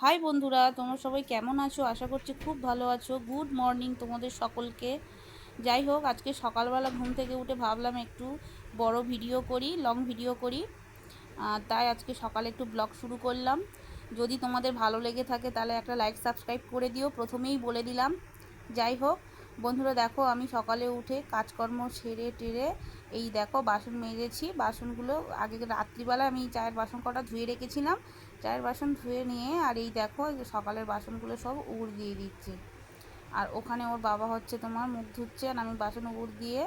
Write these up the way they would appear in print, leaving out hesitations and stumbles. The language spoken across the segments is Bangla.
হাই বন্ধুরা, তোমরা সবাই কেমন আছো? আশা করছি খুব ভালো আছো। গুড মর্নিং তোমাদের সকলকে। যাই হোক, আজকে সকালবেলা ঘুম থেকে উঠে ভাবলাম একটু বড় ভিডিও করি, লং ভিডিও করি। তাই আজকে সকালে একটু ব্লগ শুরু করলাম। যদি তোমাদের ভালো লেগে থাকে তাহলে একটা লাইক সাবস্ক্রাইব করে দিও, প্রথমেই বলে দিলাম। যাই হোক বন্ধুরা, দেখো আমি সকালে উঠে কাজকর্ম সেরে টেরে এই দেখো বাসন মেজেছি। বাসনগুলো আগে রাত্রিবেলা আমি চায়ের বাসন কটা ধুয়ে রেখেছিলাম। চায়ের বাসন ধুয়ে নিয়ে আর এই দেখো সকালের বাসনগুলো সব উড় দিয়ে দিচ্ছি। আর ওখানে ওর বাবা হচ্ছে তোমার মুখ ধুচ্ছে, আর আমি বাসন উড় দিয়ে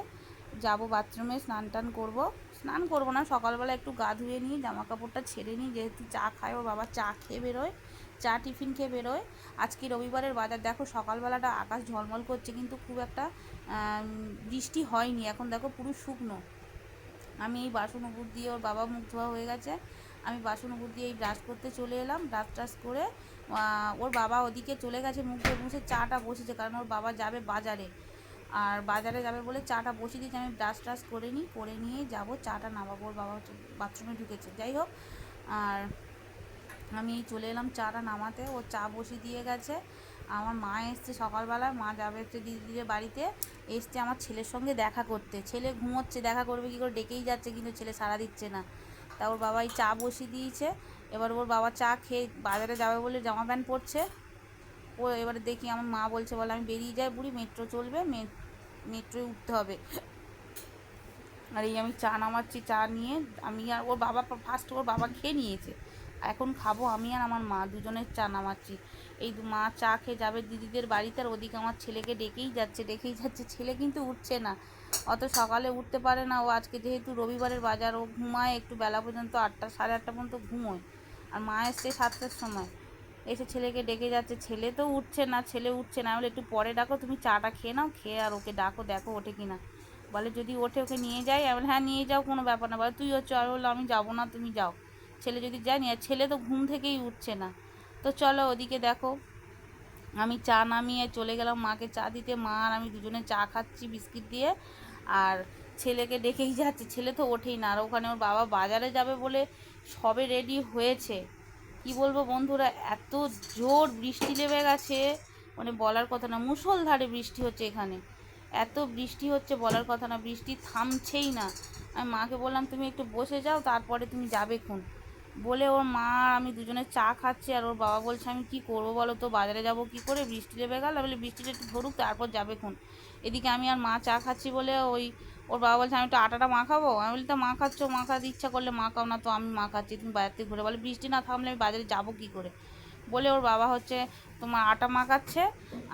যাব বাথরুমে স্নান টান করবো। স্নান করবো না, সকালবেলা একটু গা ধুয়ে নিই, জামা কাপড়টা ছেড়ে নিই, যেহেতু চা খায় ওর বাবা, চা খেয়ে বেরোয়, চা টিফিন খেয়ে বেরোয়। আজকে রবিবারের বাজার দেখো, সকালবেলাটা আকাশ ঝলমল করছে কিন্তু খুব একটা বৃষ্টি হয়নি। এখন দেখো পুরো শুকনো। আমি এই বাসন উপর দিয়ে, ওর বাবা মুখ ধোয়া হয়ে গেছে, আমি বাসন উপর দিয়ে এই ব্রাশ করতে চলে এলাম। ব্রাশ ট্রাশ করে ওর বাবা ওদিকে চলে গেছে, মুখ ধুয়ে মুছে চাটা বসেছে, কারণ ওর বাবা যাবে বাজারে, আর বাজারে যাবে বলে চাটা বসিয়ে দিয়েছি। আমি ব্রাশ ট্রাশ করে নিই, করে নিয়ে যাবো চাটা নামাবো। ওর বাবা বাথরুমে ঢুকেছে। যাই হোক, আর আমি চলে এলাম চাটা নামাতে। ও চা বসিয়ে দিয়ে গেছে। আমার মা এসছে সকালবেলা, মা যাবে হচ্ছে দিদিদের বাড়িতে, এসছে আমার ছেলের সঙ্গে দেখা করতে। ছেলে ঘুমোচ্ছে, দেখা করবে কী করে, ডেকেই যাচ্ছে কিন্তু ছেলে সাড়া দিচ্ছে না। তা ওর বাবাই চা বসিয়ে দিয়েছে। এবার ওর বাবা চা খেয়ে বাজারে যাবে বলে জামা প্যান্ট পরছে। ও এবারে দেখি আমার মা বলছে, বলে আমি বেরিয়ে যাই বুড়ি, মেট্রো চলবে, মেট্রোয় উঠতে হবে। আর এই আমি চা নামাচ্ছি, চা নিয়ে আমি আর ওর বাবা, ফার্স্ট ওর বাবা খেয়ে নিয়েছে, এখন খাবো আমি আর আমার মা, দুজনের চা নামাচ্ছি। এই মা চা খেয়ে যাবে দিদিদের বাড়িতে, আর ওদিকে আমার ছেলেকে ডেকেই যাচ্ছে। ছেলে কিন্তু উঠছে না, অত সকালে উঠতে পারে না ও। আজকে যেহেতু রবিবারের বাজার, ও ঘুমায় একটু বেলা পর্যন্ত, 8টা সাড়ে 8টা পর্যন্ত ঘুমোয়। আর মা এসছে 7টার সময়, এসে ছেলেকে ডেকে যাচ্ছে। ছেলে তো উঠছে না, আমি বলে একটু পরে ডাকো, তুমি চাটা খেয়ে নাও, খেয়ে আর ওকে ডাকো, দেখো ওঠে কিনা। বলে যদি ওঠে ওকে নিয়ে যাই। আমি বলে হ্যাঁ নিয়ে যাও, কোনো ব্যাপার না। বলে তুইও চল। বললো আমি যাবো না, তুমি যাও। ছেলে যদি যায় নিয়ে, ছেলে তো ঘুম থেকেই উঠছে না। তো চলো ওদিকে দেখো, আমি চা নামিয়ে চলে গেলাম মাকে চা দিতে। মা আর আমি দুজনে চা খাচ্ছি বিস্কিট দিয়ে, আর ছেলেকে ডেকেই যাচ্ছে, ছেলে তো ওঠেই না। আর ওখানে ওর বাবা বাজারে যাবে বলে সবে রেডি হয়েছে। কি বলবো বন্ধুরা, এত জোর বৃষ্টি নেমে গেছে, মানে বলার কথা না। মুষলধারে বৃষ্টি হচ্ছে এখানে, এত বৃষ্টি হচ্ছে বলার কথা না, বৃষ্টি থামছেই না। আমি মাকে বললাম তুমি একটু বসে যাও, তারপরে তুমি যাবে খুন বলে। ওর মা আর আমি দুজনে চা খাচ্ছি, আর ওর বাবা বলছে আমি কি করবো বলো তো, বাজারে যাব কি করে, বৃষ্টি নেমে গেল। বলে বৃষ্টিটা একটু ধরুক তারপর যাবে খুন। এদিকে আমি আর মা চা খাচ্ছি বলে ওর বাবা বলছে আমি একটু আটাটা মাখাবো। আমি বলি তো মাখাচ্ছ, মাখাতে ইচ্ছা করলে মাখাও, না তো আমি মাখাচ্ছি, তুমি বাজার থেকে ঘুরে। বলে বৃষ্টি না থামলে আমি বাজারে যাবো কী করে বলে, ওর বাবা হচ্ছে তোমার আটা মাখাচ্ছে।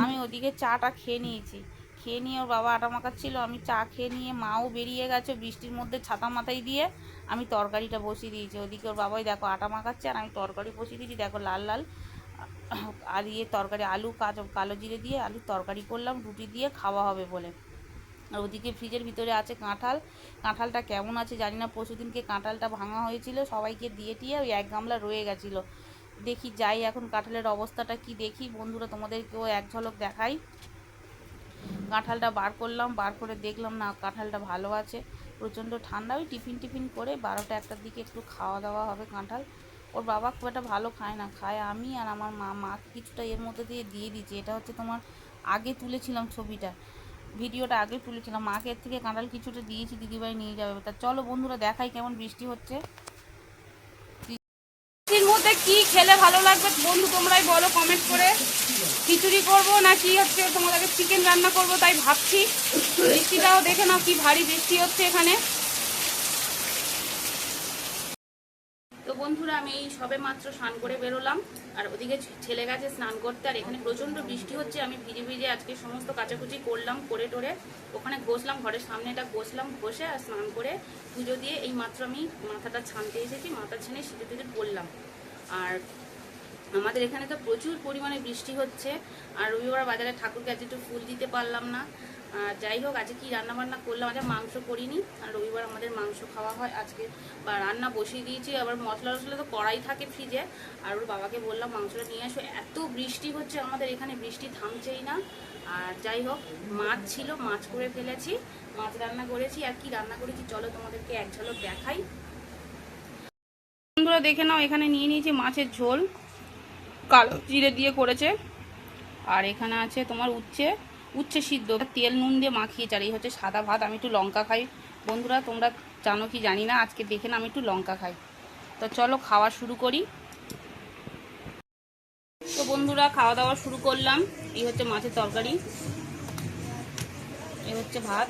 আমি ওদিকে চাটা খেয়ে নিয়েছি, খেয়ে নিয়ে ওর বাবা আটা মাখাচ্ছিল, আমি চা খেয়ে নিয়ে, মাও বেরিয়ে গেছে বৃষ্টির মধ্যে ছাতা মাথায় দিয়ে। আমি তরকারিটা বসিয়ে দিয়েছি, ওদিকে ওর বাবাই দেখো আটা মাখাচ্ছে, আর আমি তরকারি বসিয়ে দিয়েছি। দেখো লাল লাল আর তরকারি, আলু কালো জিরে দিয়ে আলুর তরকারি করলাম, রুটি দিয়ে খাওয়া হবে বলে। আর ওদিকে ফ্রিজের ভিতরে আছে কাঁঠাল। কাঁঠালটা কেমন আছে জানি না, পরশুদিনকে কাঁঠালটা ভাঙা হয়েছিল, সবাইকে দিয়ে টিয়ে ওই এক গামলা রয়ে গেছিলো। দেখি যাই এখন কাঁঠালের অবস্থাটা কি দেখি বন্ধুরা, তোমাদেরকেও এক ঝলক দেখাই। কাঁঠালটা বার করলাম, বার করে দেখলাম না কাঁঠালটা ভালো আছে, প্রচণ্ড ঠান্ডা। ওই টিফিন করে 12টা 1টার দিকে একটু খাওয়া দাওয়া হবে কাঁঠাল। ওর বাবা খুব একটা ভালো খায় না, খায় আমি আর আমার মাকে কিছুটা এর মধ্যে দিয়ে দিয়েছি। এটা হচ্ছে তোমার আগে তুলেছিলাম ছবিটা, ভিডিওটা আগে তুলেছিলাম, মাকে এর থেকে কাঁঠাল কিছুটা দিয়েছি, দিদিভাই নিয়ে যাবে। তা চলো বন্ধুরা দেখাই কেমন বৃষ্টি হচ্ছে। বৃষ্টির মধ্যে কি খেলে ভালো লাগবে বন্ধু তোমরাই বলো কমেন্ট করে। খিচুড়ি করবো না কি হচ্ছে, তোমাদেরকে চিকেন রান্না করবো তাই ভাবছি। বৃষ্টিটাও দেখে নাও কি ভারী বৃষ্টি হচ্ছে এখানে। তো বন্ধুরা আমি এই সবে মাত্র স্নান করে বেরোলাম, আর ওদিকে ছেলে গেছে স্নান করতে, আর এখানে প্রচণ্ড বৃষ্টি হচ্ছে। আমি ভিজে ভিজে আজকে সমস্ত কাচাকুচি করলাম, করে টোরে ওখানে ঘষলাম, ঘরের সামনেটা ঘষলাম, ঘষে আর স্নান করে পুজো দিয়ে এই মাত্র আমি মাথাটা ছানতে এসেছি। মাথা ছেনে সিঁদুর টিঁদুর পরলাম। আর আমাদের এখানে তো প্রচুর পরিমাণে বৃষ্টি হচ্ছে, আর রবিবার বাজারে ঠাকুরকে আজ একটু ফুল দিতে পারলাম না। যাই হোক, আজকে কি রান্না বান্না করলাম, আজকে মাংস করিনি, আর রবিবার আমাদের মাংস খাওয়া হয় আজকে। বা রান্না বসিয়ে দিয়েছি, আবার মশলা টশলা তো কড়াই থাকে ফ্রিজে। আর ওর বাবাকে বললাম মাংসটা নিয়ে আসো, এত বৃষ্টি হচ্ছে আমাদের এখানে, বৃষ্টি থামছেই না। আর যাই হোক, মাছ ছিল, মাছ করে ফেলেছি, মাছ রান্না করেছি। আর কি রান্না করেছি চলো তোমাদেরকে এক ঝলক দেখাই। বন্ধুরা দেখে নাও, এখানে নিয়ে নিয়েছি মাছের ঝোল, কালো জিরে দিয়ে করেছে। আর এখানে আছে তোমার উচ্ছে সিদ্ধ, তেল নুন দিয়ে মাখিয়েছে। আর এই হচ্ছে সাদা ভাত। আমি একটু লঙ্কা খাই বন্ধুরা, তোমরা জানো কি জানি না, আজকে দেখে না আমি একটু লঙ্কা খাই। তো চলো খাওয়া শুরু করি। তো বন্ধুরা খাওয়া দাওয়া শুরু করলাম। এই হচ্ছে মাছের তরকারি, এই হচ্ছে ভাত,